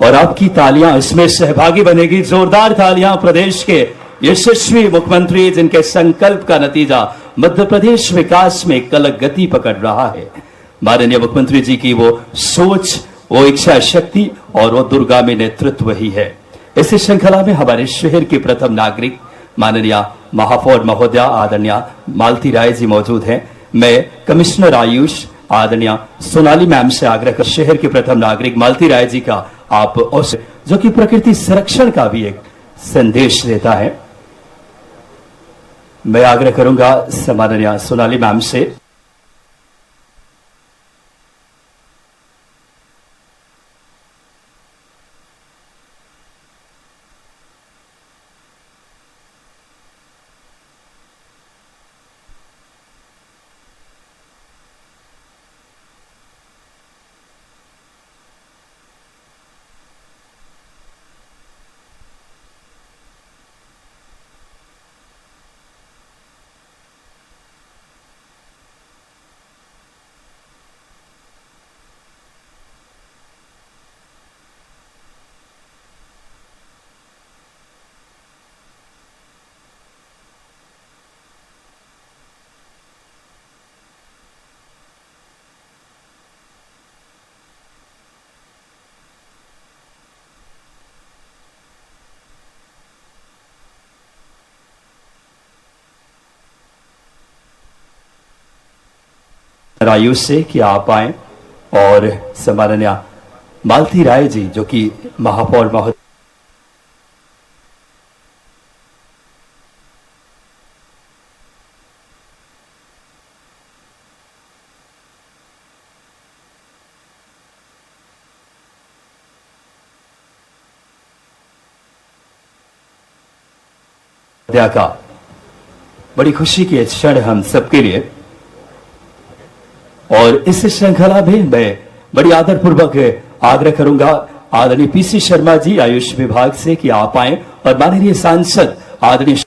और आपकी तालियां इसमें सहभागी बनेगी। जोरदार तालियां प्रदेश के यशस्वी मुख्यमंत्री जिनके संकल्प का नतीजा मध्य प्रदेश विकास में एक अलग गति पकड़ रहा है। माननीय मुख्यमंत्री जी की वो सोच, वो इच्छा शक्ति और वो दूरगामी नेतृत्व ही है। इस श्रृंखला में हमारे शहर के प्रथम नागरिक माननीय महापौर महोदया आदरणीय मालती राय जी मौजूद हैं। मैं कमिश्नर आयुष आदरणीय सोनाली मैम से आग्रह कर शहर के प्रथम नागरिक मालती राय जी का आप जो कि प्रकृति संरक्षण का भी एक संदेश देता है, मैं आग्रह करूंगा माननीय सोनाली मैम से। आयुष से कि आप आए और सम्माननीय मालती राय जी जो कि महापौर महोदय का बड़ी खुशी की क्षण हम सबके लिए। और इस श्रृंखला में मैं बड़ी आदरपूर्वक आग्रह करूंगा आदरणीय पीसी शर्मा जी आयुष विभाग से कि आप आए और माननीय सांसद आदरणीय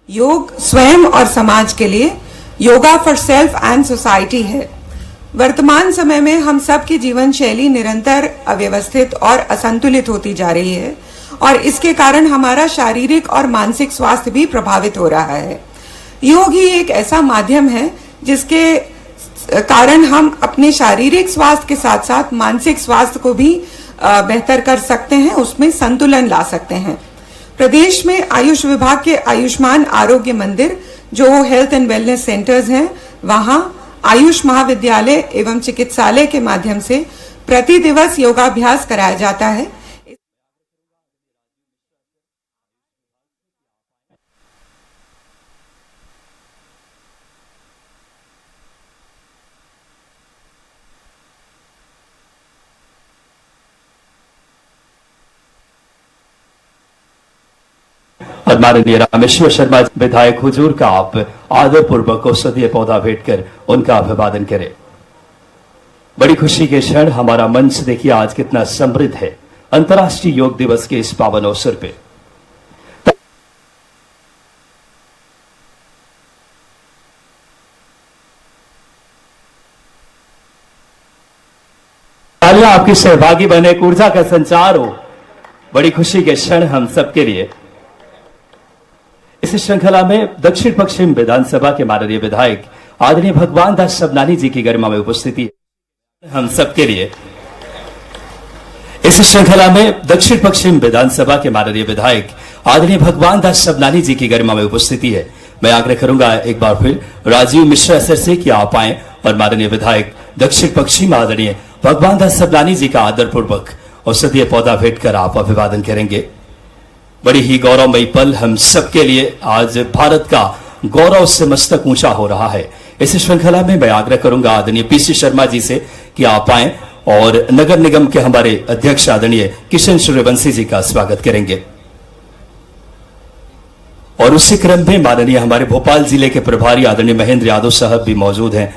योग स्वयं और समाज के लिए yoga for self and society है। वर्तमान समय में हम सब की जीवन शैली निरंतर अव्यवस्थित और असंतुलित होती जा रही है और इसके कारण हमारा शारीरिक और मानसिक स्वास्थ्य भी प्रभावित हो रहा है। योग ही एक ऐसा माध्यम है जिसके कारण हम अपने शारीरिक स्वास्थ्य के साथ साथ मानसिक स्वास्थ्य को भी बेहतर कर सकते हैं, उसमें संतुलन ला सकते हैं। प्रदेश में आयुष विभाग के आयुष्मान आरोग्य मंदिर जो हेल्थ एंड वेलनेस सेंटर्स हैं, वहां आयुष महाविद्यालय एवं चिकित्सालय के माध्यम से प्रति दिवस योगाभ्यास कराया जाता है। और माननीय रामेश्वर शर्मा विधायक हुजूर का आप आदरपूर्वक औषधीय पौधा भेंट कर उनका अभिवादन करें। बड़ी खुशी के क्षण हमारा मंच देखिए आज कितना समृद्ध है अंतर्राष्ट्रीय योग दिवस के इस पावन अवसर पे। आपकी सहभागी बने, ऊर्जा का संचार हो, बड़ी खुशी के क्षण हम सबके लिए। इस श्रृंखला में दक्षिण पश्चिम विधानसभा के माननीय विधायक आदरणीय भगवान दास सबनानी जी की गरिमा में उपस्थिति हम सबके लिए। इस श्रृंखला में दक्षिण पश्चिम विधानसभा के माननीय विधायक आदरणीय भगवान दास सबनानी जी की गरिमा में उपस्थिति है। मैं आग्रह करूंगा एक बार फिर राजीव मिश्रा सर से कि आप आए और माननीय विधायक दक्षिण पश्चिम आदरणीय भगवान दास सबनानी जी का आदरपूर्वक औषधीय पौधा भेंट कर आप अभिवादन करेंगे। बड़ी ही गौरवमयी पल हम सबके लिए। आज भारत का गौरव से मस्तक ऊंचा हो रहा है। इस श्रृंखला में मैं आग्रह करूंगा आदरणीय पीसी शर्मा जी से कि आप आए और नगर निगम के हमारे अध्यक्ष आदरणीय किशन सूर्यवंशी जी का स्वागत करेंगे। और उसी क्रम में माननीय हमारे भोपाल जिले के प्रभारी आदरणीय महेंद्र यादव साहब भी मौजूद हैं।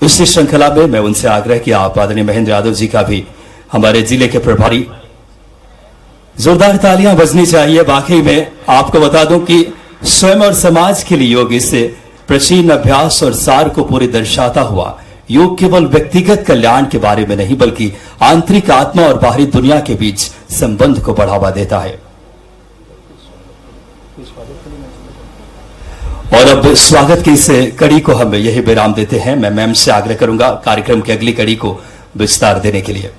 उसी श्रृंखला में मैं उनसे आग्रह किया आप आदरणीय महेंद्र यादव जी का भी हमारे जिले के प्रभारी। जोरदार तालियां बजनी चाहिए। वाकई में आपको बता दूं कि स्वयं और समाज के लिए योग इससे प्राचीन अभ्यास और सार को पूरी दर्शाता हुआ योग केवल व्यक्तिगत कल्याण के बारे में नहीं बल्कि आंतरिक आत्मा और बाहरी दुनिया के बीच संबंध को बढ़ावा देता है। और अब स्वागत की इस कड़ी को हम यही विराम देते हैं। मैं मैम से आग्रह करूंगा कार्यक्रम की अगली कड़ी को विस्तार देने के लिए।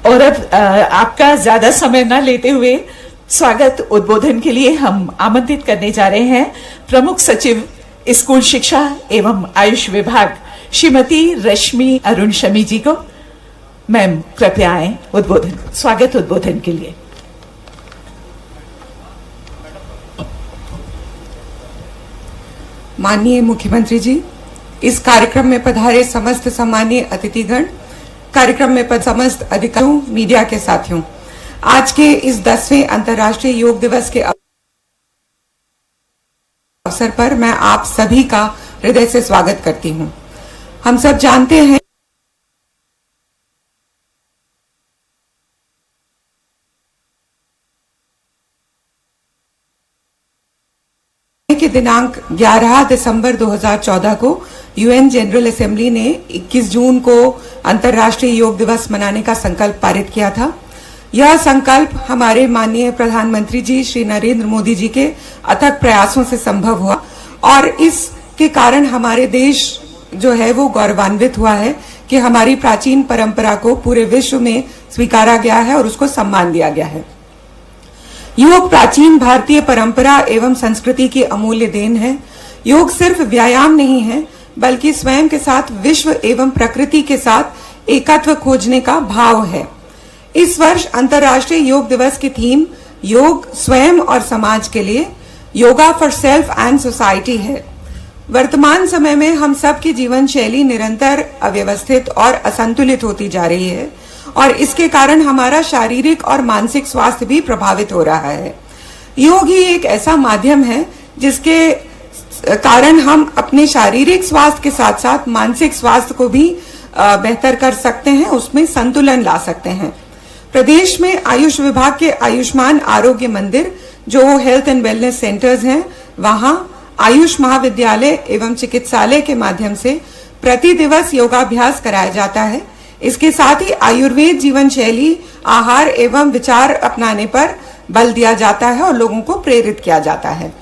और अब आपका ज्यादा समय न लेते हुए स्वागत उद्बोधन के लिए हम आमंत्रित करने जा रहे हैं प्रमुख सचिव स्कूल शिक्षा एवं आयुष विभाग श्रीमती रश्मि अरुण शमी जी को। मैम कृपया आए स्वागत उद्बोधन के लिए। माननीय मुख्यमंत्री जी, इस कार्यक्रम में पधारे समस्त सम्मानीय अतिथिगण, कार्यक्रम में समस्त अधिकारियों, मीडिया के साथियों, आज के इस 10वें अंतर्राष्ट्रीय योग दिवस के अवसर पर मैं आप सभी का हृदय से स्वागत करती हूं। हम सब जानते हैं कि दिनांक 11 दिसंबर 2014 को यूएन जनरल असेंबली ने 21 जून को अंतर्राष्ट्रीय योग दिवस मनाने का संकल्प पारित किया था। यह संकल्प हमारे माननीय प्रधानमंत्री जी श्री नरेंद्र मोदी जी के अथक प्रयासों से संभव हुआ और इसके कारण हमारे देश जो है वो गौरवान्वित हुआ है कि हमारी प्राचीन परंपरा को पूरे विश्व में स्वीकारा गया है और उसको सम्मान दिया गया है। योग प्राचीन भारतीय परंपरा एवं संस्कृति की अमूल्य देन है। योग सिर्फ व्यायाम नहीं है बल्कि स्वयं के साथ विश्व एवं प्रकृति के साथ एकत्व खोजने का भाव है। इस वर्ष अंतर्राष्ट्रीय योग दिवस की थीम योग स्वयं और समाज के लिए, yoga for self and society है। वर्तमान समय में हम सब की जीवन शैली निरंतर अव्यवस्थित और असंतुलित होती जा रही है और इसके कारण हमारा शारीरिक और मानसिक स्वास्थ्य भी प्रभावित हो रहा है। योग ही एक ऐसा माध्यम है जिसके कारण हम अपने शारीरिक स्वास्थ्य के साथ साथ मानसिक स्वास्थ्य को भी बेहतर कर सकते हैं, उसमें संतुलन ला सकते हैं। प्रदेश में आयुष विभाग के आयुष्मान आरोग्य मंदिर जो हेल्थ एंड वेलनेस सेंटर्स हैं, वहां आयुष महाविद्यालय एवं चिकित्सालय के माध्यम से प्रति दिवस योगाभ्यास कराया जाता है। इसके साथ ही आयुर्वेद जीवन शैली, आहार एवं विचार अपनाने पर बल दिया जाता है और लोगों को प्रेरित किया जाता है।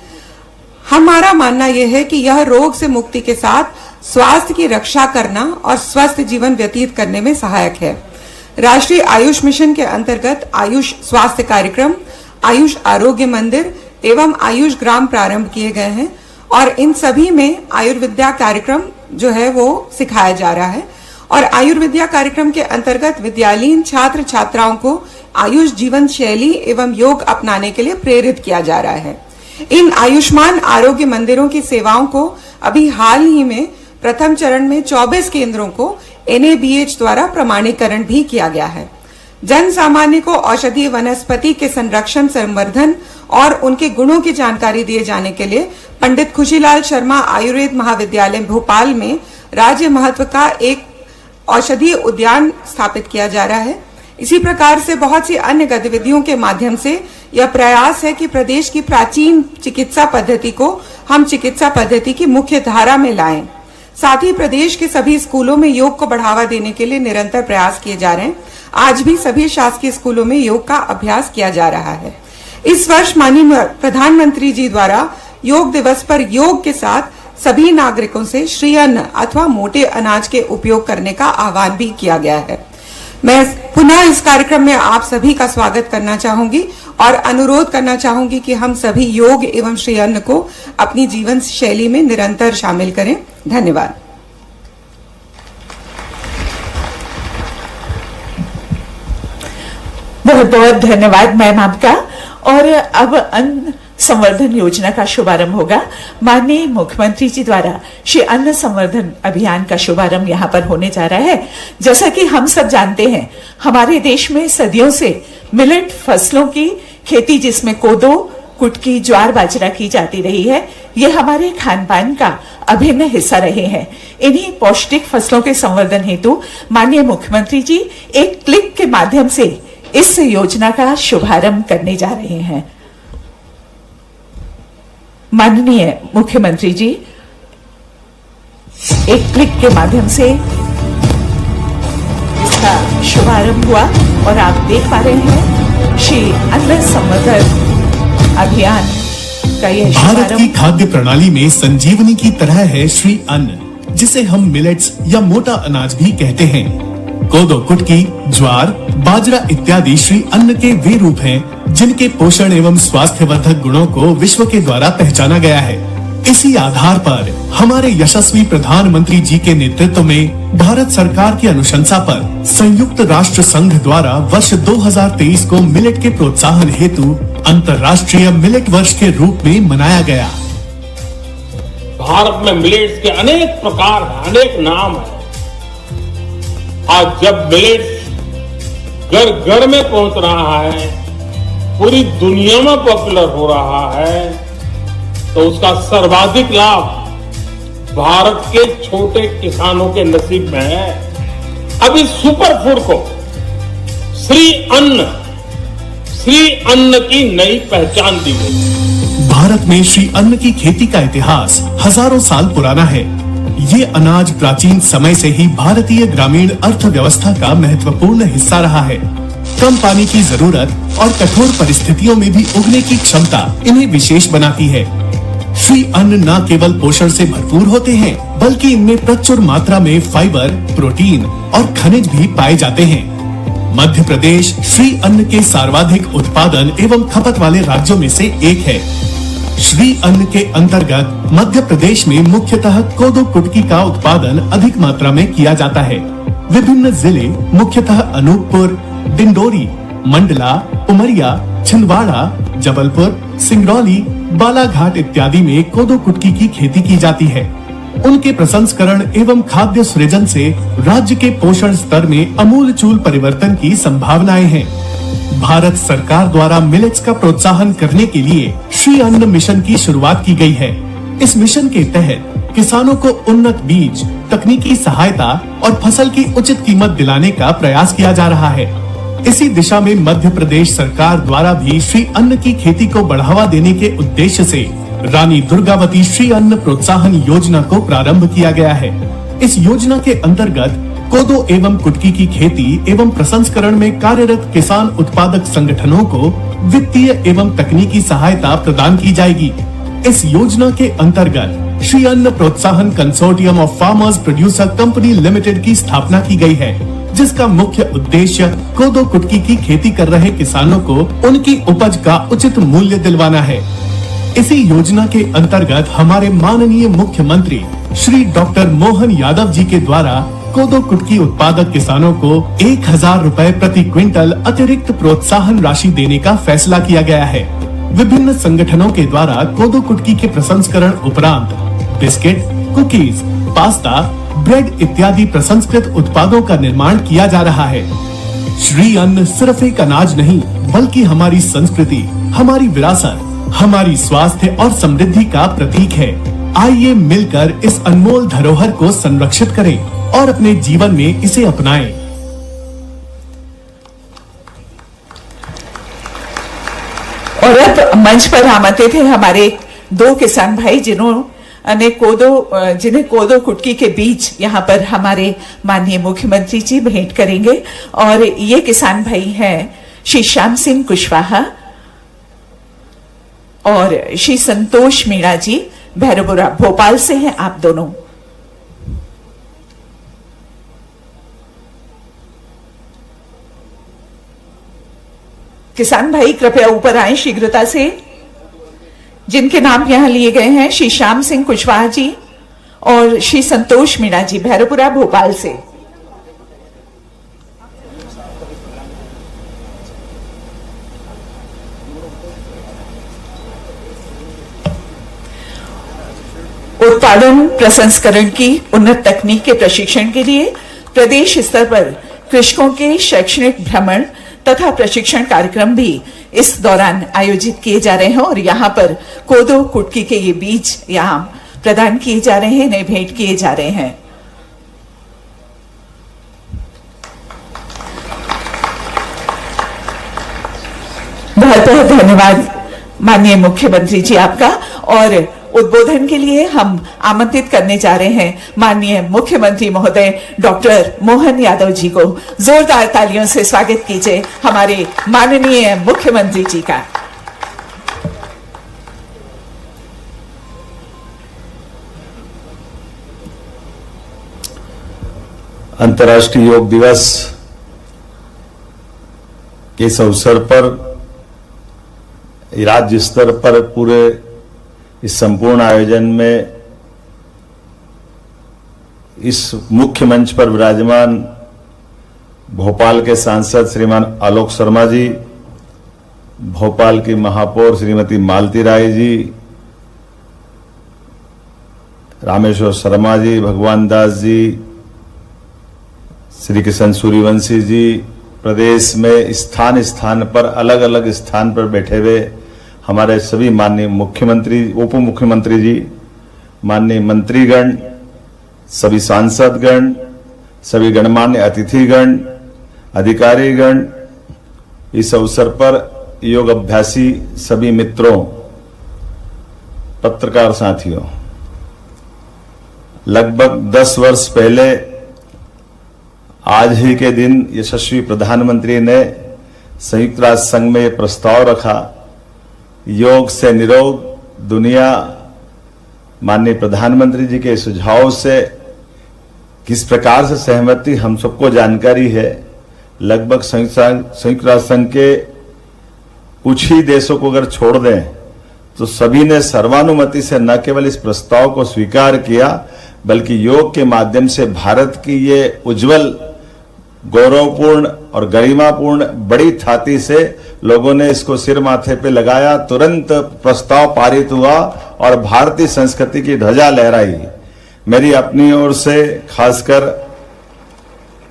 हमारा मानना यह है कि यह रोग से मुक्ति के साथ स्वास्थ्य की रक्षा करना और स्वस्थ जीवन व्यतीत करने में सहायक है। राष्ट्रीय आयुष मिशन के अंतर्गत आयुष स्वास्थ्य कार्यक्रम, आयुष आरोग्य मंदिर एवं आयुष ग्राम प्रारंभ किए गए हैं और इन सभी में आयुर्विद्या कार्यक्रम जो है वो सिखाया जा रहा है और आयुर्विद्या कार्यक्रम के अंतर्गत विद्यालयीन छात्र छात्राओं को आयुष जीवन शैली एवं योग अपनाने के लिए प्रेरित किया जा रहा है। इन आयुष्मान आरोग्य मंदिरों की सेवाओं को अभी हाल ही में प्रथम चरण में 24 केंद्रों को NABH द्वारा प्रमाणीकरण भी किया गया है। जन सामान्य को औषधीय वनस्पति के संरक्षण, संवर्धन और उनके गुणों की जानकारी दिए जाने के लिए पंडित खुशीलाल शर्मा आयुर्वेद महाविद्यालय भोपाल में राज्य महत्व का एक औषधीय उद्यान स्थापित किया जा रहा है। इसी प्रकार से बहुत सी अन्य गतिविधियों के माध्यम से यह प्रयास है कि प्रदेश की प्राचीन चिकित्सा पद्धति को हम चिकित्सा पद्धति की मुख्य धारा में लाएं। साथ ही प्रदेश के सभी स्कूलों में योग को बढ़ावा देने के लिए निरंतर प्रयास किए जा रहे हैं। आज भी सभी शासकीय स्कूलों में योग का अभ्यास किया जा रहा है। इस वर्ष माननीय प्रधानमंत्री जी द्वारा योग दिवस पर योग के साथ सभी नागरिकों से श्री अन्न अथवा मोटे अनाज के उपयोग करने का आह्वान भी किया गया है। मैं पुनः इस कार्यक्रम में आप सभी का स्वागत करना चाहूंगी और अनुरोध करना चाहूंगी कि हम सभी योग एवं श्री अन्न को अपनी जीवन शैली में निरंतर शामिल करें। धन्यवाद। बहुत बहुत धन्यवाद मैम आपका। और अब अन्न संवर्धन योजना का शुभारंभ होगा। माननीय मुख्यमंत्री जी द्वारा श्री अन्न संवर्धन अभियान का शुभारंभ यहाँ पर होने जा रहा है। जैसा कि हम सब जानते हैं, हमारे देश में सदियों से मिलेट फसलों की खेती, जिसमें कोदो, कुटकी, ज्वार, बाजरा की जाती रही है। ये हमारे खान पान का अभिन्न हिस्सा रहे हैं। इन्हीं पौष्टिक फसलों के संवर्धन हेतु माननीय मुख्यमंत्री जी एक क्लिक के माध्यम से इस योजना का शुभारंभ करने जा रहे हैं। माननीय मुख्यमंत्री जी, एक क्लिक के माध्यम से इसका शुभारंभ हुआ और आप देख पा रहे हैं श्री अन्न संवर्धन अभियान का यह भारत की शुभारंभ। खाद्य प्रणाली में संजीवनी की तरह है श्री अन्न, जिसे हम मिलेट्स या मोटा अनाज भी कहते हैं। कोदो, कुटकी, ज्वार, बाजरा इत्यादि श्री अन्न के वे रूप हैं जिनके पोषण एवं स्वास्थ्यवर्धक गुणों को विश्व के द्वारा पहचाना गया है। इसी आधार पर हमारे यशस्वी प्रधानमंत्री जी के नेतृत्व में भारत सरकार की अनुशंसा पर संयुक्त राष्ट्र संघ द्वारा वर्ष 2023 को मिलेट के प्रोत्साहन हेतु अंतर्राष्ट्रीय मिलेट वर्ष के रूप में मनाया गया। भारत में मिलेट्स के अनेक प्रकार हैं, अनेक नाम हैं। आज जब मिलेट्स घर घर में पहुंच रहा है, पूरी दुनिया में पॉपुलर हो रहा है, तो उसका सर्वाधिक लाभ भारत के छोटे किसानों के नसीब में है। अब इस सुपर फूड को श्री अन्न की नई पहचान दी गई। भारत में श्री अन्न की खेती का इतिहास हजारों साल पुराना है। ये अनाज प्राचीन समय से ही भारतीय ग्रामीण अर्थव्यवस्था का महत्वपूर्ण हिस्सा रहा है। कम पानी की जरूरत और कठोर परिस्थितियों में भी उगने की क्षमता इन्हें विशेष बनाती है। श्री अन्न न केवल पोषण से भरपूर होते हैं, बल्कि इनमें प्रचुर मात्रा में फाइबर, प्रोटीन और खनिज भी पाए जाते हैं। मध्य प्रदेश श्री अन्न के सर्वाधिक उत्पादन एवं खपत वाले राज्यों में से एक है। श्री अन्न के अंतर्गत मध्य प्रदेश में मुख्यतः कोदो, कुटकी का उत्पादन अधिक मात्रा में किया जाता है। विभिन्न जिले मुख्यतः अनूपपुर, डिंडोरी, मंडला, उमरिया, छिंदवाड़ा, जबलपुर, सिंगरौली, बालाघाट इत्यादि में कोदो, कुटकी की खेती की जाती है। उनके प्रसंस्करण एवं खाद्य सृजन से राज्य के पोषण स्तर में अमूलचूल परिवर्तन की संभावनाएं हैं। भारत सरकार द्वारा मिलेट्स का प्रोत्साहन करने के लिए श्री अन्न मिशन की शुरुआत की गई है। इस मिशन के तहत किसानों को उन्नत बीज, तकनीकी सहायता और फसल की उचित कीमत दिलाने का प्रयास किया जा रहा है। इसी दिशा में मध्य प्रदेश सरकार द्वारा भी श्री अन्न की खेती को बढ़ावा देने के उद्देश्य से रानी दुर्गावती श्री अन्न प्रोत्साहन योजना को प्रारंभ किया गया है। इस योजना के अंतर्गत कोदो एवं कुटकी की खेती एवं प्रसंस्करण में कार्यरत किसान उत्पादक संगठनों को वित्तीय एवं तकनीकी सहायता प्रदान की जाएगी। इस योजना के अंतर्गत श्री अन्न प्रोत्साहन consortium of farmers producer company limited की स्थापना की गई है, जिसका मुख्य उद्देश्य कोदो, कुटकी की खेती कर रहे किसानों को उनकी उपज का उचित मूल्य दिलवाना है। इसी योजना के अंतर्गत हमारे माननीय मुख्यमंत्री श्री डॉक्टर मोहन यादव जी के द्वारा कोदो, कुटकी उत्पादक किसानों को 1000 रुपए प्रति क्विंटल अतिरिक्त प्रोत्साहन राशि देने का फैसला किया गया है। विभिन्न संगठनों के द्वारा कोदो, कुटकी के प्रसंस्करण उपरांत बिस्किट, कुकीज, पास्ता, ब्रेड इत्यादि प्रसंस्कृत उत्पादों का निर्माण किया जा रहा है। श्री अन्न सिर्फ एक अनाज नहीं, बल्कि हमारी संस्कृति, हमारी विरासत, हमारी स्वास्थ्य और समृद्धि का प्रतीक है। आइए मिलकर इस अनमोल धरोहर को संरक्षित करें और अपने जीवन में इसे अपनाएं। और अब मंच पर आमंत्रित थे हमारे दो किसान भाई जिन्हें कोदो कुटकी के बीज यहाँ पर हमारे माननीय मुख्यमंत्री जी भेंट करेंगे। और ये किसान भाई हैं श्री श्याम सिंह कुशवाहा और श्री संतोष मीणा जी, भैरवपुरा भोपाल से हैं आप दोनों। किसान भाई कृपया ऊपर आए शीघ्रता से। जिनके नाम यहां लिए गए हैं श्री श्याम सिंह कुशवाहा जी और श्री संतोष मीणा जी, भैरवपुरा भोपाल से। उत्पादन प्रसंस्करण की उन्नत तकनीक के प्रशिक्षण के लिए प्रदेश स्तर पर कृषकों के शैक्षणिक भ्रमण तथा प्रशिक्षण कार्यक्रम भी इस दौरान आयोजित किए जा रहे हैं और यहाँ पर कोदो कुटकी के ये बीज यहाँ प्रदान किए जा रहे हैं, इन्हें भेंट किए जा रहे हैं। बहुत बहुत धन्यवाद माननीय मुख्यमंत्री जी आपका। और उद्बोधन के लिए हम आमंत्रित करने जा रहे हैं माननीय मुख्यमंत्री महोदय डॉक्टर मोहन यादव जी को। जोरदार तालियों से स्वागत कीजिए हमारे माननीय मुख्यमंत्री जी का। अंतर्राष्ट्रीय योग दिवस के इस अवसर पर राज्य स्तर पर पूरे इस संपूर्ण आयोजन में इस मुख्य मंच पर विराजमान भोपाल के सांसद श्रीमान आलोक शर्मा जी, भोपाल की महापौर श्रीमती मालती राय जी, रामेश्वर शर्मा जी, भगवान दास जी, श्री किशन सूर्यवंशी जी, प्रदेश में स्थान स्थान पर अलग अलग स्थान पर बैठे हुए हमारे सभी माननीय मुख्यमंत्री, उप मुख्यमंत्री जी, माननीय मंत्रीगण, सभी सांसदगण, सभी गणमान्य अतिथिगण, अधिकारीगण, इस अवसर पर योग अभ्यासी सभी मित्रों, पत्रकार साथियों, लगभग 10 वर्ष पहले आज ही के दिन यशस्वी प्रधानमंत्री ने संयुक्त राष्ट्र संघ में यह प्रस्ताव रखा, योग से निरोग दुनिया। माननीय प्रधानमंत्री जी के सुझाव से किस प्रकार से सहमति हम सबको जानकारी है। लगभग संयुक्त राष्ट्र संघ के कुछ ही देशों को अगर छोड़ दें तो सभी ने सर्वानुमति से न केवल इस प्रस्ताव को स्वीकार किया बल्कि योग के माध्यम से भारत की ये उज्जवल, गौरवपूर्ण और गरिमापूर्ण बड़ी छाती से लोगों ने इसको सिर माथे पे लगाया। तुरंत प्रस्ताव पारित हुआ और भारतीय संस्कृति की ध्वजा लहराई। मेरी अपनी ओर से खासकर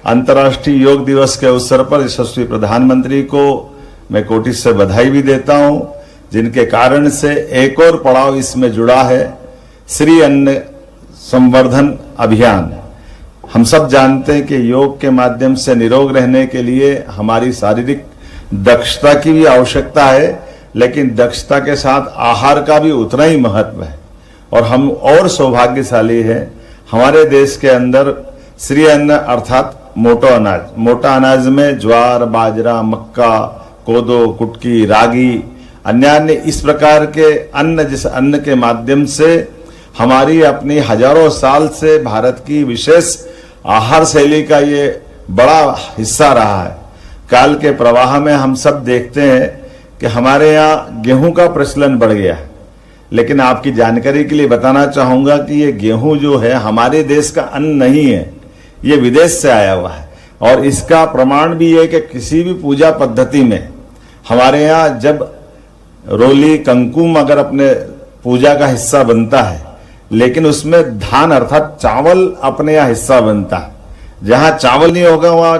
अंतर्राष्ट्रीय योग दिवस के अवसर पर यशस्वी प्रधानमंत्री को मैं कोटि से बधाई भी देता हूं, जिनके कारण से एक और पड़ाव इसमें जुड़ा है, श्री अन्न संवर्धन अभियान। हम सब जानते हैं कि योग के माध्यम से निरोग रहने के लिए हमारी शारीरिक दक्षता की भी आवश्यकता है, लेकिन दक्षता के साथ आहार का भी उतना ही महत्व है। और हम और सौभाग्यशाली हैं, हमारे देश के अंदर श्री अन्न अर्थात मोटा अनाज में ज्वार, बाजरा, मक्का, कोदो, कुटकी, रागी, अन्य इस प्रकार के अन्न, जिस अन्न के माध्यम से हमारी अपनी हजारों साल से भारत की विशेष आहार शैली का ये बड़ा हिस्सा रहा है। काल के प्रवाह में हम सब देखते हैं कि हमारे यहाँ गेहूं का प्रचलन बढ़ गया है, लेकिन आपकी जानकारी के लिए बताना चाहूंगा कि ये गेहूं जो है हमारे देश का अन्न नहीं है, ये विदेश से आया हुआ है। और इसका प्रमाण भी है कि किसी भी पूजा पद्धति में हमारे यहाँ जब रोली, कंकुम अगर अपने पूजा का हिस्सा बनता है, लेकिन उसमें धान अर्थात चावल अपने यहाँ हिस्सा बनता है। जहां चावल नहीं होगा वहां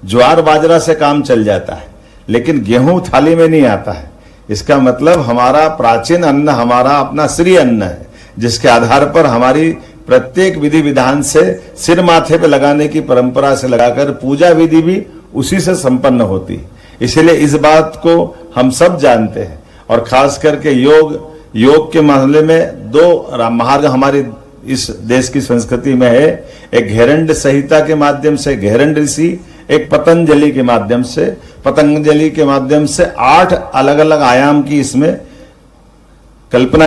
ज्वार बाजरा से काम चल जाता है, लेकिन गेहूं थाली में नहीं आता है। इसका मतलब हमारा प्राचीन अन्न हमारा अपना श्री अन्न है, जिसके आधार पर हमारी प्रत्येक विधि विधान से सिर माथे पे लगाने की परंपरा से लगाकर पूजा विधि भी उसी से संपन्न होती है। इसलिए इस बात को हम सब जानते हैं और खास करके योग के मामले में दो मार्ग हमारी इस देश की संस्कृति में है। एक घेरंड संहिता के माध्यम से घेरंड ऋषि, एक पतंजलि के माध्यम से। पतंजलि के माध्यम से 8 अलग अलग आयाम की इसमें कल्पना,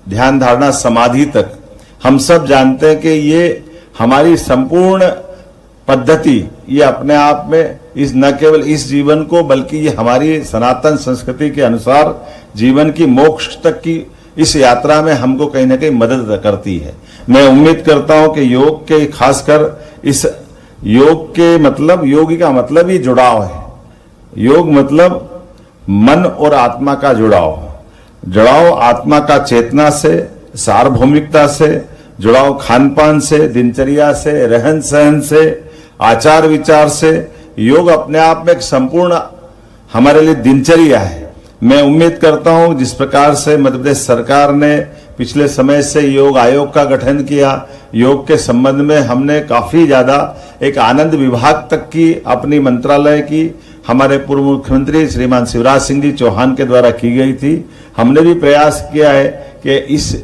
ध्यान धारणा, समाधि तक हम सब जानते हैं कि ये हमारी संपूर्ण पद्धति ये अपने आप में इस न केवल इस जीवन को बल्कि ये हमारी सनातन संस्कृति के अनुसार जीवन की मोक्ष तक की इस यात्रा में हमको कहीं ना कहीं मदद करती है। मैं उम्मीद करता हूं कि योग के खासकर इस योग के मतलब योग का मतलब ही जुड़ाव है। योग मतलब मन और आत्मा का जुड़ाव आत्मा का चेतना से, सार्वभौमिकता से, जुड़ाव खान पान से, दिनचर्या से, रहन सहन से, आचार विचार से। योग अपने आप में एक संपूर्ण हमारे लिए दिनचर्या है। मैं उम्मीद करता हूं जिस प्रकार से मध्य प्रदेश सरकार ने पिछले समय से योग आयोग का गठन किया, योग के संबंध में हमने काफी ज्यादा एक आनंद विभाग तक की अपनी मंत्रालय की हमारे पूर्व मुख्यमंत्री श्रीमान शिवराज सिंह जी चौहान के द्वारा की गई थी। हमने भी प्रयास किया है कि इस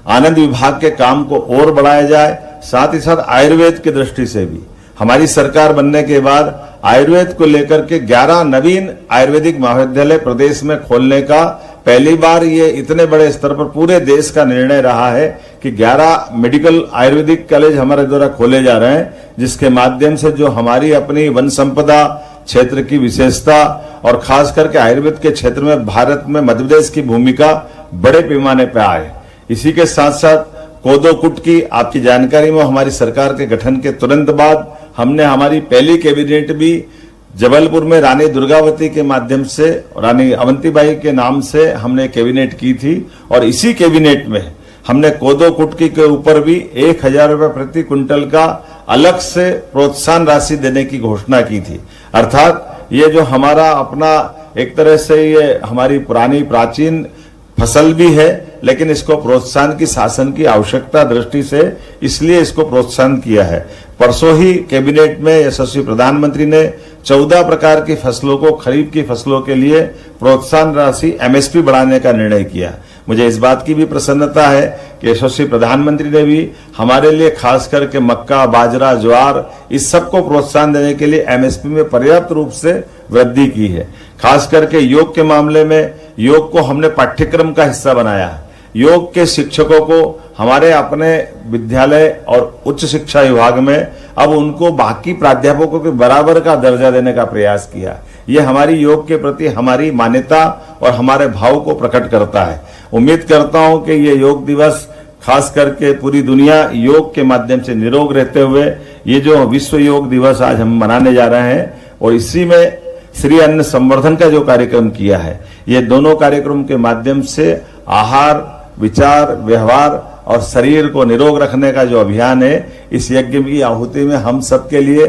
आनंद विभाग के काम को और बढ़ाया जाए। साथ ही साथ आयुर्वेद की दृष्टि से भी हमारी सरकार बनने के बाद आयुर्वेद को लेकर के 11 नवीन आयुर्वेदिक महाविद्यालय प्रदेश में खोलने का पहली बार ये इतने बड़े स्तर पर पूरे देश का निर्णय रहा है कि 11 मेडिकल आयुर्वेदिक कॉलेज हमारे द्वारा खोले जा रहे हैं, जिसके माध्यम से जो हमारी अपनी वन संपदा क्षेत्र की विशेषता और खास करके आयुर्वेद के क्षेत्र में भारत में मध्य प्रदेश की भूमिका बड़े पैमाने पर आए। इसी के साथ साथ कोदो कुट की आपकी जानकारी में हमारी सरकार के गठन के तुरंत बाद हमने हमारी पहली कैबिनेट भी जबलपुर में रानी दुर्गावती के माध्यम से, रानी अवंतीबाई के नाम से हमने कैबिनेट की थी और इसी कैबिनेट में हमने कोदो कुटकी के ऊपर भी 1000 रुपए प्रति क्विंटल का अलग से प्रोत्साहन राशि देने की घोषणा की थी। अर्थात ये जो हमारा अपना एक तरह से ये हमारी पुरानी प्राचीन फसल भी है, लेकिन इसको प्रोत्साहन की शासन की आवश्यकता दृष्टि से इसलिए इसको प्रोत्साहन किया है। परसों ही कैबिनेट में यशस्वी प्रधानमंत्री ने 14 प्रकार की फसलों को खरीफ की फसलों के लिए प्रोत्साहन राशि एमएसपी बढ़ाने का निर्णय किया। मुझे इस बात की भी प्रसन्नता है कि यशस्वी प्रधानमंत्री ने भी हमारे लिए खास करके मक्का, बाजरा, ज्वार इस सबको प्रोत्साहन देने के लिए एमएसपी में पर्याप्त रूप से वृद्धि की है। खास करके योग के मामले में योग को हमने पाठ्यक्रम का हिस्सा बनाया है। योग के शिक्षकों को हमारे अपने विद्यालय और उच्च शिक्षा विभाग में अब उनको बाकी प्राध्यापकों के बराबर का दर्जा देने का प्रयास किया। ये हमारी योग के प्रति हमारी मान्यता और हमारे भाव को प्रकट करता है। उम्मीद करता हूं कि ये योग दिवस खास करके पूरी दुनिया योग के माध्यम से निरोग रहते हुए ये जो विश्व योग दिवस आज हम मनाने जा रहे हैं और इसी में श्री अन्न संवर्धन का जो कार्यक्रम किया है, ये दोनों कार्यक्रम के माध्यम से आहार, विचार, व्यवहार और शरीर को निरोग रखने का जो अभियान है, इस यज्ञ की आहुति में हम सबके लिए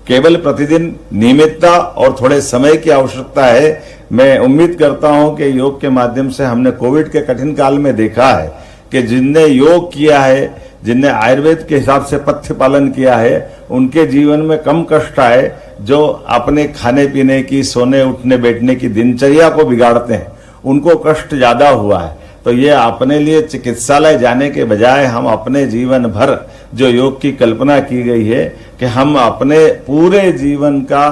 केवल प्रतिदिन नियमितता और थोड़े समय की आवश्यकता है। मैं उम्मीद करता हूं कि योग के माध्यम से हमने कोविड के कठिन काल में देखा है कि जिनने योग किया है, जिनने आयुर्वेद के हिसाब से पथ्य पालन किया है, उनके जीवन में कम कष्ट आए। जो अपने खाने पीने की, सोने उठने बैठने की दिनचर्या को बिगाड़ते हैं, उनको कष्ट ज्यादा हुआ है। तो ये अपने लिए चिकित्सालय जाने के बजाय हम अपने जीवन भर जो योग की कल्पना की गई है कि हम अपने पूरे जीवन का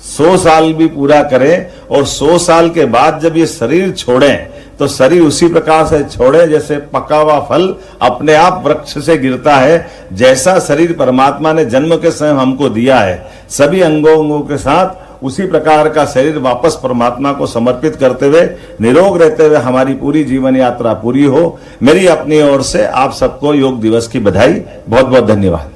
100 साल भी पूरा करें और 100 साल के बाद जब ये शरीर छोड़ें तो शरीर उसी प्रकार से छोड़े जैसे पका हुआ फल अपने आप वृक्ष से गिरता है। जैसा शरीर परमात्मा ने जन्म के समय हमको दिया है, सभी अंगों के साथ उसी प्रकार का शरीर वापस परमात्मा को समर्पित करते हुए निरोग रहते हुए हमारी पूरी जीवन यात्रा पूरी हो। मेरी अपनी ओर से आप सबको योग दिवस की बधाई। बहुत बहुत धन्यवाद।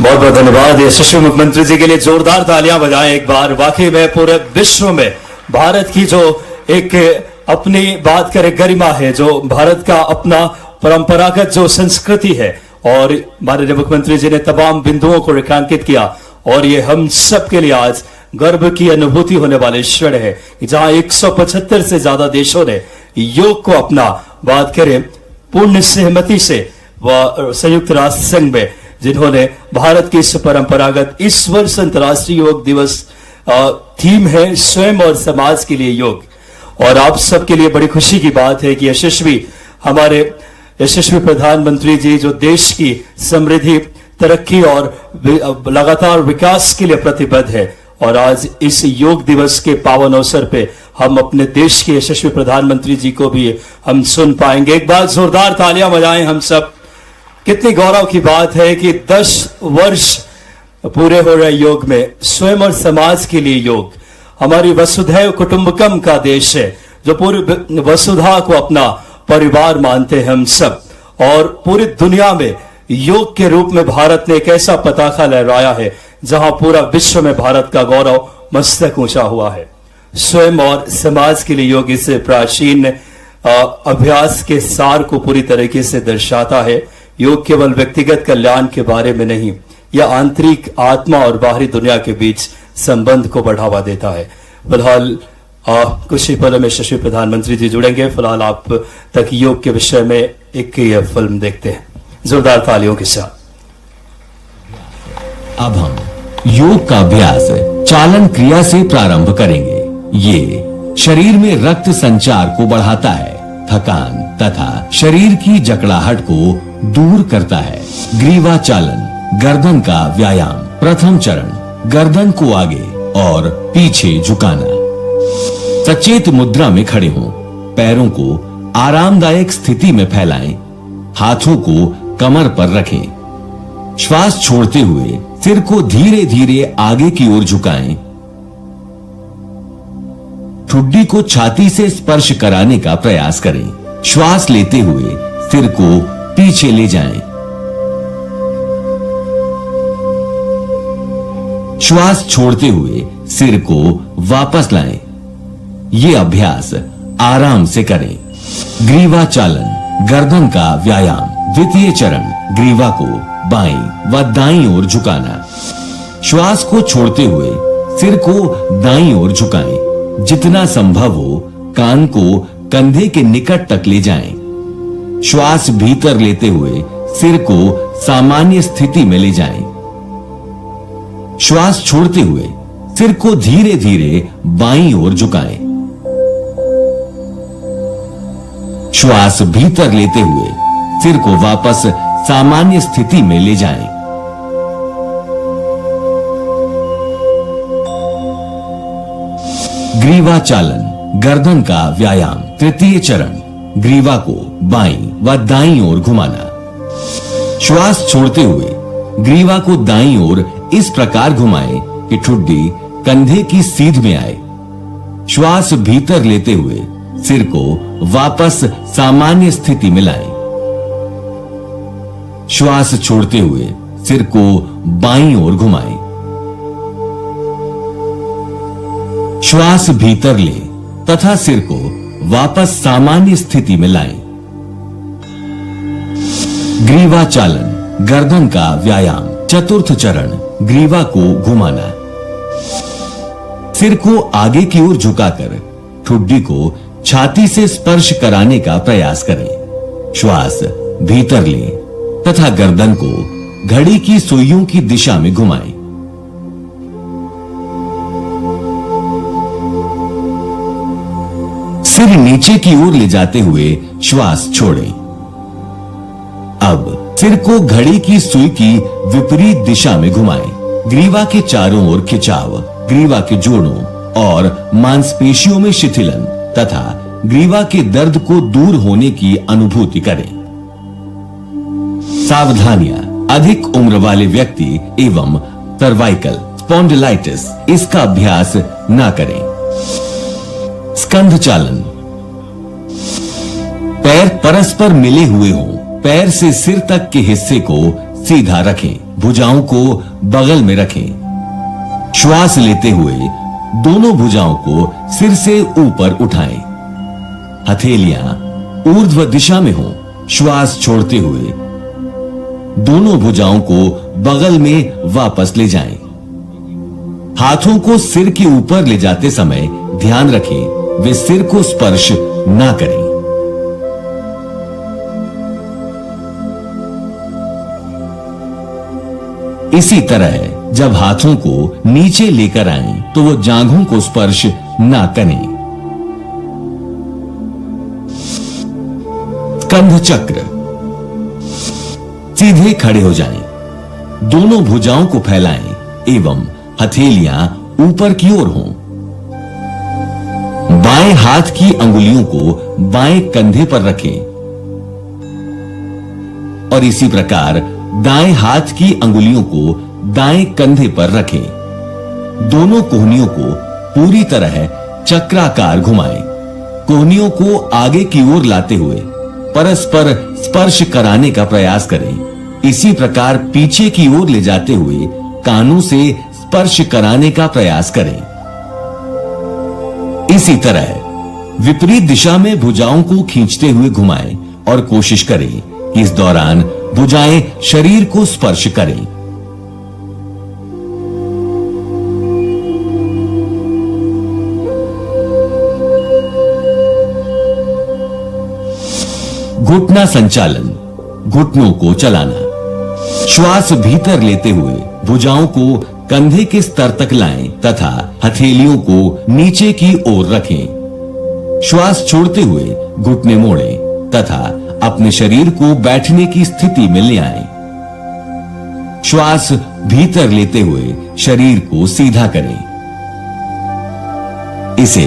बहुत बहुत धन्यवाद यशस्वी मुख्यमंत्री जी के लिए जोरदार तालियां बजाएं एक बार। वाकई में पूरे विश्व में भारत की जो एक अपनी बात करें गरिमा है, जो भारत का अपना परंपरागत जो संस्कृति है, और माननीय मुख्यमंत्री जी ने तमाम बिंदुओं को रेखांकित किया और ये हम सब के लिए आज गर्व की अनुभूति होने वाले क्षण है कि जहां 175 से ज्यादा देशों ने योग को अपना बात करें पूर्ण सहमति से व संयुक्त राष्ट्र संघ में जिन्होंने भारत की इस परंपरागत इस वर्ष अंतर्राष्ट्रीय योग दिवस थीम है स्वयं और समाज के लिए योग। और आप सबके लिए बड़ी खुशी की बात है कि हमारे यशस्वी प्रधानमंत्री जी जो देश की समृद्धि, तरक्की और लगातार विकास के लिए प्रतिबद्ध है, और आज इस योग दिवस के पावन अवसर पे हम अपने देश के यशस्वी प्रधानमंत्री जी को भी हम सुन पाएंगे। एक बार जोरदार तालियां बजाएं हम सब। कितनी गौरव की बात है कि 10 वर्ष पूरे हो रहे योग में स्वयं और समाज के लिए योग। हमारी वसुधैव कुटुंबकम का देश है जो पूरी वसुधा को अपना परिवार मानते हैं हम सब, और पूरी दुनिया में योग के रूप में भारत ने एक ऐसा पताका लहराया है जहां पूरा विश्व में भारत का गौरव मस्तक ऊंचा हुआ है। स्वयं और समाज के लिए योग इस प्राचीन अभ्यास के सार को पूरी तरीके से दर्शाता है। योग केवल व्यक्तिगत कल्याण के बारे में नहीं, यह आंतरिक आत्मा और बाहरी दुनिया के बीच संबंध को बढ़ावा देता है। फिलहाल कुछ ही पलों में यशस्वी प्रधानमंत्री जी जुड़ेंगे। फिलहाल आप तक योग के विषय में एक ये फिल्म देखते हैं जोरदार तालियों के साथ। अब हम योग का अभ्यास चालन क्रिया से प्रारंभ करेंगे। ये शरीर में रक्त संचार को बढ़ाता है, थकान तथा शरीर की जकड़ाहट को दूर करता है। ग्रीवा चालन, गर्दन का व्यायाम। प्रथम चरण, गर्दन को आगे और पीछे झुकाना। सचेत मुद्रा में खड़े हों, पैरों को आरामदायक स्थिति में फैलाएं, हाथों को कमर पर रखें। श्वास छोड़ते हुए सिर को धीरे धीरे आगे की ओर झुकाएं। ठुड्डी को छाती से स्पर्श कराने का प्रयास करें। श्वास लेते हुए सिर को पीछे ले जाएं। श्वास छोड़ते हुए सिर को वापस लाएं। ये अभ्यास आराम से करें। ग्रीवा चालन, गर्दन का व्यायाम। द्वितीय चरण, ग्रीवा को बाईं व दाईं ओर झुकाना। श्वास को छोड़ते हुए सिर को दाईं ओर झुकाएं। जितना संभव हो कान को कंधे के निकट तक ले जाएं। श्वास भीतर लेते हुए सिर को सामान्य स्थिति में ले जाएं। श्वास छोड़ते हुए सिर को धीरे धीरे बाईं ओर झुकाएं। श्वास भीतर लेते हुए सिर को वापस सामान्य स्थिति में ले जाएं। ग्रीवा चालन, गर्दन का व्यायाम। तृतीय चरण, ग्रीवा को बाईं व दाईं ओर घुमाना। श्वास छोड़ते हुए ग्रीवा को दाईं ओर इस प्रकार घुमाएं कि ठुड्डी कंधे की सीध में आए। श्वास भीतर लेते हुए सिर को वापस सामान्य स्थिति में लाएं। श्वास छोड़ते हुए सिर को बाईं ओर घुमाएं। श्वास भीतर लें तथा सिर को वापस सामान्य स्थिति में लाएं। ग्रीवा चालन, गर्दन का व्यायाम। चतुर्थ चरण, ग्रीवा को घुमाना। सिर को आगे की ओर झुकाकर ठुड्डी को छाती से स्पर्श कराने का प्रयास करें। श्वास भीतर लें तथा गर्दन को घड़ी की सुइयों की दिशा में घुमाएं। सिर नीचे की ओर ले जाते हुए श्वास छोड़ें। अब सिर को घड़ी की सुई की विपरीत दिशा में घुमाएं। ग्रीवा के चारों ओर खिंचाव, ग्रीवा के जोड़ों और मांसपेशियों में शिथिलन तथा ग्रीवा के दर्द को दूर होने की अनुभूति करें। सावधानियां, अधिक उम्र वाले व्यक्ति एवं सर्वाइकल स्पॉन्डिलाइटिस इसका अभ्यास ना करें। स्कंध चालन, पैर परस्पर मिले हुए हों। पैर से सिर तक के हिस्से को सीधा रखें। भुजाओं को बगल में रखें। श्वास लेते हुए दोनों भुजाओं को सिर से ऊपर उठाएं। हथेलियां ऊर्ध्व दिशा में हों। श्वास छोड़ते हुए दोनों भुजाओं को बगल में वापस ले जाएं। हाथों को सिर के ऊपर ले जाते समय ध्यान रखें वे सिर को स्पर्श ना करें। इसी तरह जब हाथों को नीचे लेकर आएं तो वो जांघों को स्पर्श ना करें। स्कंध चक्र, सीधे खड़े हो जाएं। दोनों भुजाओं को फैलाएं एवं हथेलियां ऊपर की ओर हों। बाएं हाथ की अंगुलियों को बाएं कंधे पर रखें और इसी प्रकार दाएं हाथ की अंगुलियों को दाएं कंधे पर रखें। दोनों कोहनियों को पूरी तरह चक्राकार घुमाएं। कोहनियों को आगे की ओर लाते हुए परस्पर स्पर्श कराने का प्रयास करें। इसी प्रकार पीछे की ओर ले जाते हुए कानों से स्पर्श कराने का प्रयास करें। इसी तरह विपरीत दिशा में भुजाओं को खींचते हुए घुमाएं और कोशिश करें कि इस दौरान भुजाएं शरीर को स्पर्श करें। घुटना संचालन, घुटनों को चलाना। श्वास भीतर लेते हुए भुजाओं को कंधे के स्तर तक लाएं तथा हथेलियों को नीचे की ओर रखें। श्वास छोड़ते हुए घुटने मोड़ें तथा अपने शरीर को बैठने की स्थिति में ले आएं। श्वास भीतर लेते हुए शरीर को सीधा करें। इसे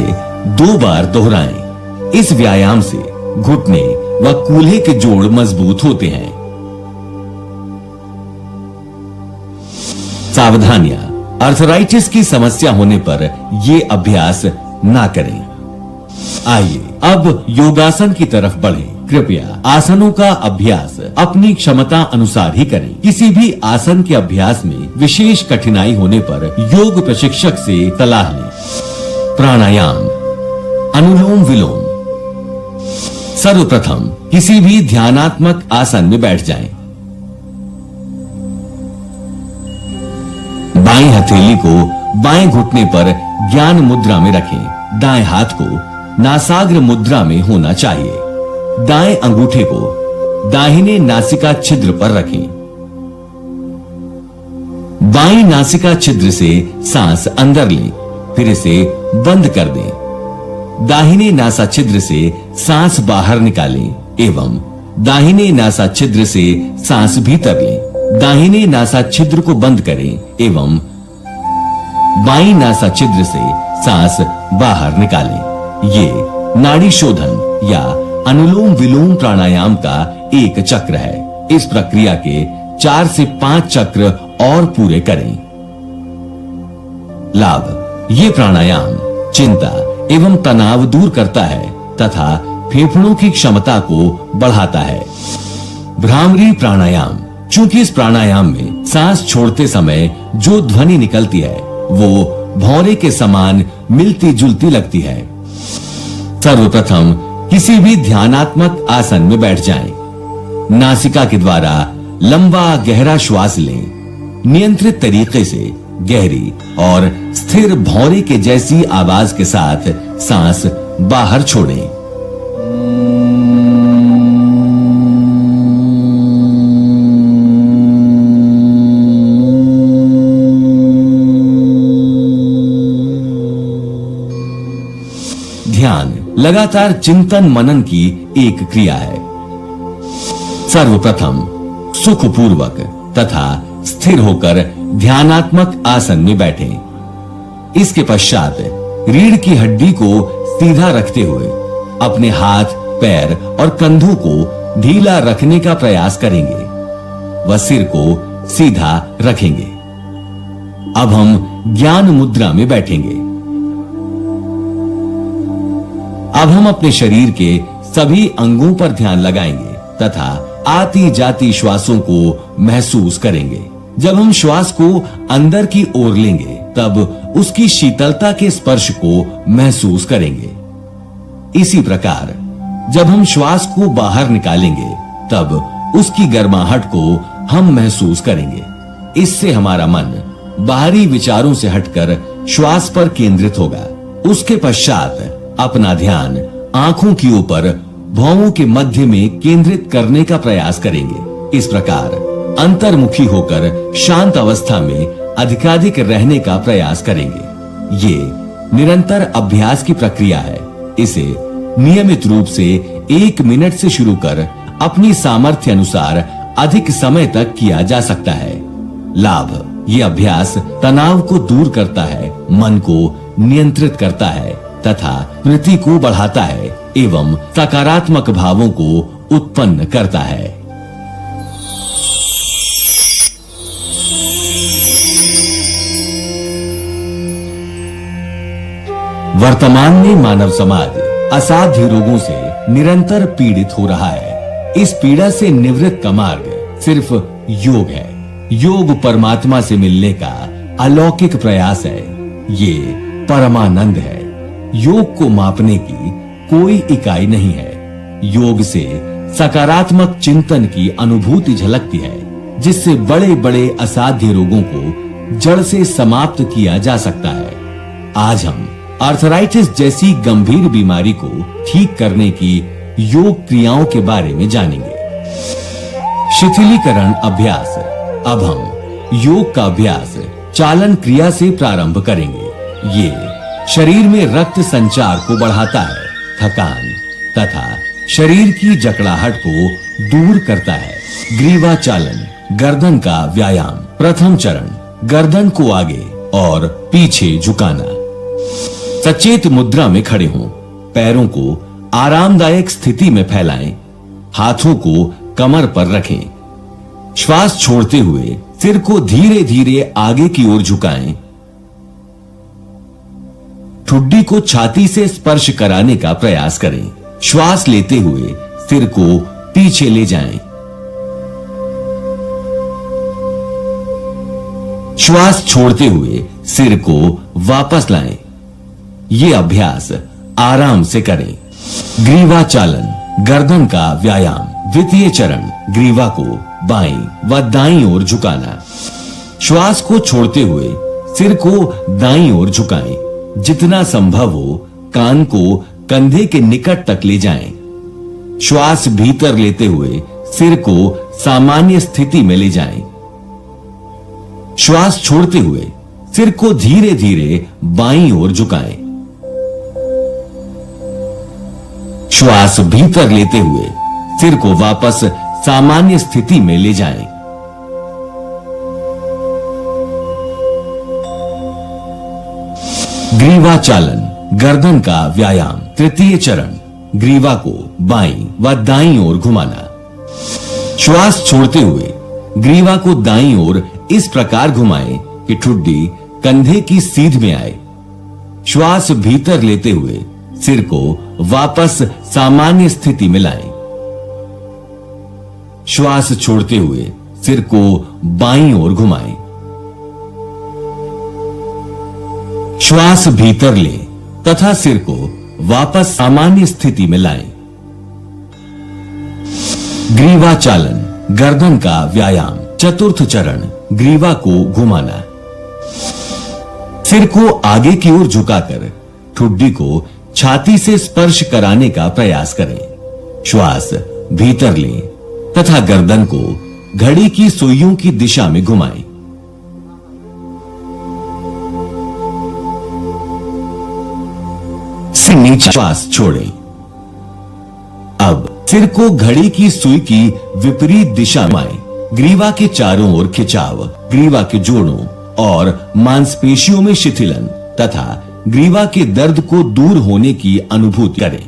2 बार दोहराएं। इस व्यायाम से घुटने व कूल्हे के जोड़ मजबूत होते हैं। सावधानियां, अर्थराइटिस की समस्या होने पर यह अभ्यास ना करें। आइए अब योगासन की तरफ बढ़ें। कृपया आसनों का अभ्यास अपनी क्षमता अनुसार ही करें। किसी भी आसन के अभ्यास में विशेष कठिनाई होने पर योग प्रशिक्षक से सलाह लें। प्राणायाम, अनुलोम विलोम। सर्वप्रथम किसी भी ध्यानात्मक आसन में बैठ जाएं। बाएं हथेली को बाएं घुटने पर ज्ञान मुद्रा में रखें। दाएं हाथ को नासाग्र मुद्रा में होना चाहिए। दाएं अंगूठे को दाहिने नासिका छिद्र पर रखें। बाईं नासिका छिद्र से सांस अंदर लें, फिर इसे बंद कर दें। दाहिने नासा छिद्र से सांस बाहर निकालें एवं दाहिने नासा छिद्र से सांस भीतर लें। दाहिने नासा छिद्र को बंद करें एवं बाईं नासा छिद्र से सांस बाहर निकालें। ये नाड़ी शोधन या अनुलोम विलोम प्राणायाम का एक चक्र है। इस प्रक्रिया के 4 से 5 चक्र और पूरे करें। लाभ, ये प्राणायाम चिंता एवं तनाव दूर करता है तथा फेफड़ों की क्षमता को बढ़ाता है। भ्रामरी प्राणायाम, चूंकि इस प्राणायाम में सांस छोड़ते समय जो ध्वनि निकलती है वो भौरे के समान मिलती जुलती लगती है। सर्वप्रथम किसी भी ध्यानात्मक आसन में बैठ जाएं। नासिका के द्वारा लंबा गहरा श्वास लें। नियंत्रित तरीके से गहरी और स्थिर भौरे के जैसी आवाज के साथ सांस बाहर छोड़ें। ध्यान लगातार चिंतन मनन की एक क्रिया है। सर्वप्रथम सुखपूर्वक तथा स्थिर होकर ध्यानात्मक आसन में बैठें। इसके पश्चात रीढ़ की हड्डी को सीधा रखते हुए अपने हाथ, पैर और कंधों को ढीला रखने का प्रयास करेंगे व सिर को सीधा रखेंगे। अब हम ज्ञान मुद्रा में बैठेंगे। अब हम अपने शरीर के सभी अंगों पर ध्यान लगाएंगे तथा आती जाती श्वासों को महसूस करेंगे। जब हम श्वास को अंदर की ओर लेंगे तब उसकी शीतलता के स्पर्श को महसूस करेंगे। इसी प्रकार जब हम श्वास को बाहर निकालेंगे तब उसकी गर्माहट को हम महसूस करेंगे। इससे हमारा मन बाहरी विचारों से हटकर श्वास पर केंद्रित होगा। उसके पश्चात अपना ध्यान आंखों के ऊपर भौहों के मध्य में केंद्रित करने का प्रयास करेंगे। इस प्रकार अंतर्मुखी होकर शांत अवस्था में अधिकाधिक रहने का प्रयास करेंगे। ये निरंतर अभ्यास की प्रक्रिया है। इसे नियमित रूप से 1 मिनट से शुरू कर अपनी सामर्थ्य अनुसार अधिक समय तक किया जा सकता है। लाभ, ये अभ्यास तनाव को दूर करता है, मन को नियंत्रित करता है तथा स्मृति को बढ़ाता है एवं सकारात्मक भावों को उत्पन्न करता है। वर्तमान में मानव समाज असाध्य रोगों से निरंतर पीड़ित हो रहा है। इस पीड़ा से निवृत्त का मार्ग सिर्फ योग है। योग परमात्मा से मिलने का अलौकिक प्रयास है। ये परमानंद है। योग को मापने की कोई इकाई नहीं है। योग से सकारात्मक चिंतन की अनुभूति झलकती है, जिससे बड़े बड़े असाध्य रोगों को जड़ से समाप्त किया जा सकता है। आज हम आर्थराइटिस जैसी गंभीर बीमारी को ठीक करने की योग क्रियाओं के बारे में जानेंगे। शिथिलीकरण अभ्यास। अब हम योग का अभ्यास चालन क्रिया से प्रारंभ करेंगे। ये शरीर में रक्त संचार को बढ़ाता है, थकान तथा शरीर की जकड़ाहट को दूर करता है। ग्रीवा चालन, गर्दन का व्यायाम। प्रथम चरण, गर्दन को आगे और पीछे झुकाना। सचेत मुद्रा में खड़े हों, पैरों को आरामदायक स्थिति में फैलाएं, हाथों को कमर पर रखें। श्वास छोड़ते हुए सिर को धीरे धीरे आगे की ओर झुकाएं। ठुड्डी को छाती से स्पर्श कराने का प्रयास करें। श्वास लेते हुए सिर को पीछे ले जाएं। श्वास छोड़ते हुए सिर को वापस लाएं। ये अभ्यास आराम से करें। ग्रीवा चालन, गर्दन का व्यायाम। द्वितीय चरण, ग्रीवा को बाईं व दाईं ओर झुकाना। श्वास को छोड़ते हुए सिर को दाईं ओर झुकाएं। जितना संभव हो कान को कंधे के निकट तक ले जाएं। श्वास भीतर लेते हुए सिर को सामान्य स्थिति में ले जाएं। श्वास छोड़ते हुए सिर को धीरे धीरे बाईं ओर झुकाएं। श्वास भीतर लेते हुए सिर को वापस सामान्य स्थिति में ले जाएं। ग्रीवा चालन, गर्दन का व्यायाम। तृतीय चरण, ग्रीवा को बाईं व दाईं ओर घुमाना। श्वास छोड़ते हुए ग्रीवा को दाईं ओर इस प्रकार घुमाएं कि ठुड्डी कंधे की सीध में आए। श्वास भीतर लेते हुए सिर को वापस सामान्य स्थिति में लाएं। श्वास छोड़ते हुए सिर को बाईं ओर घुमाएं। श्वास भीतर लें तथा सिर को वापस सामान्य स्थिति में लाएं। ग्रीवा चालन, गर्दन का व्यायाम। चतुर्थ चरण, ग्रीवा को घुमाना। सिर को आगे की ओर झुकाकर ठुड्डी को छाती से स्पर्श कराने का प्रयास करें। श्वास भीतर लें तथा गर्दन को घड़ी की सुइयों की दिशा में घुमाएं। सिर नीचे, श्वास छोड़ें। अब सिर को घड़ी की सुई की विपरीत दिशा में ग्रीवा के चारों ओर खिंचाव, ग्रीवा के जोड़ों और मांसपेशियों में शिथिलन तथा ग्रीवा के दर्द को दूर होने की अनुभूति करें।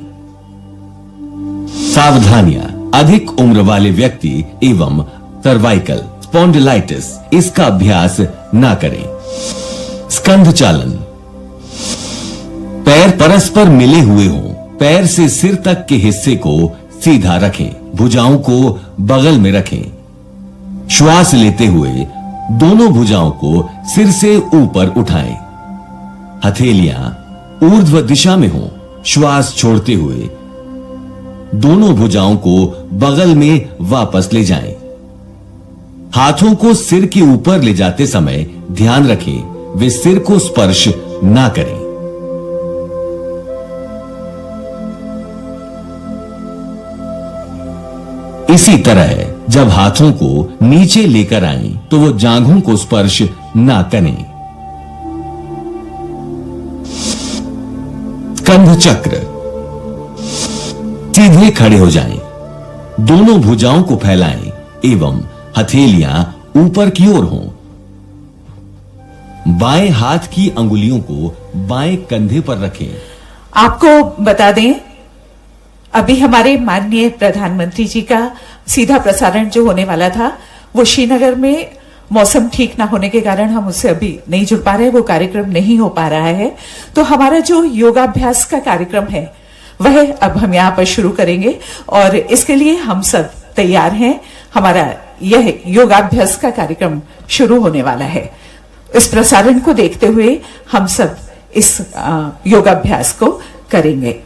सावधानियां, अधिक उम्र वाले व्यक्ति एवं सर्वाइकल स्पॉन्डिलाइटिस इसका अभ्यास ना करें। स्कंध चालन, पैर परस्पर मिले हुए हों, पैर से सिर तक के हिस्से को सीधा रखें, भुजाओं को बगल में रखें। श्वास लेते हुए दोनों भुजाओं को सिर से ऊपर उठाएं। हथेलियां ऊर्ध्व दिशा में हों। श्वास छोड़ते हुए दोनों भुजाओं को बगल में वापस ले जाएं। हाथों को सिर के ऊपर ले जाते समय ध्यान रखें वे सिर को स्पर्श ना करें। इसी तरह जब हाथों को नीचे लेकर आएं तो वो जांघों को स्पर्श ना करें। स्कंध चक्र, सीधे खड़े हो जाएं, दोनों भुजाओं को फैलाएं एवं हथेलियां ऊपर की ओर हों। बाएं हाथ की अंगुलियों को बाएं कंधे पर रखें। आपको बता दें, अभी हमारे माननीय प्रधानमंत्री जी का सीधा प्रसारण जो होने वाला था वो श्रीनगर में मौसम ठीक ना होने के कारण हम उससे अभी नहीं जुड़ पा रहे, वो कार्यक्रम नहीं हो पा रहा है। तो हमारा जो योगाभ्यास का कार्यक्रम है वह अब हम यहाँ पर शुरू करेंगे और इसके लिए हम सब तैयार हैं। हमारा यह योगाभ्यास का कार्यक्रम शुरू होने वाला है। इस प्रसारण को देखते हुए हम सब इस योगाभ्यास को करेंगे।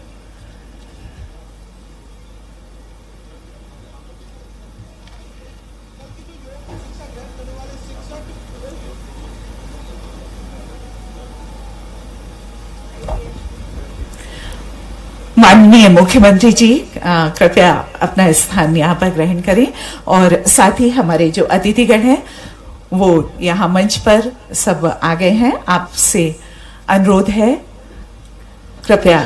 माननीय मुख्यमंत्री जी कृपया अपना स्थान यहाँ पर ग्रहण करें और साथ ही हमारे जो अतिथिगण हैं वो यहाँ मंच पर सब आ गए हैं। आपसे अनुरोध है कृपया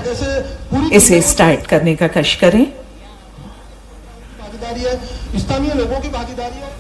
इसे स्टार्ट करने का कष्ट करें। भागीदारी है, स्थानीय लोगों की भागीदारी है।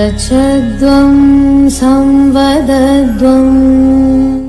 सङ्गच्छध्वं संवदध्वम्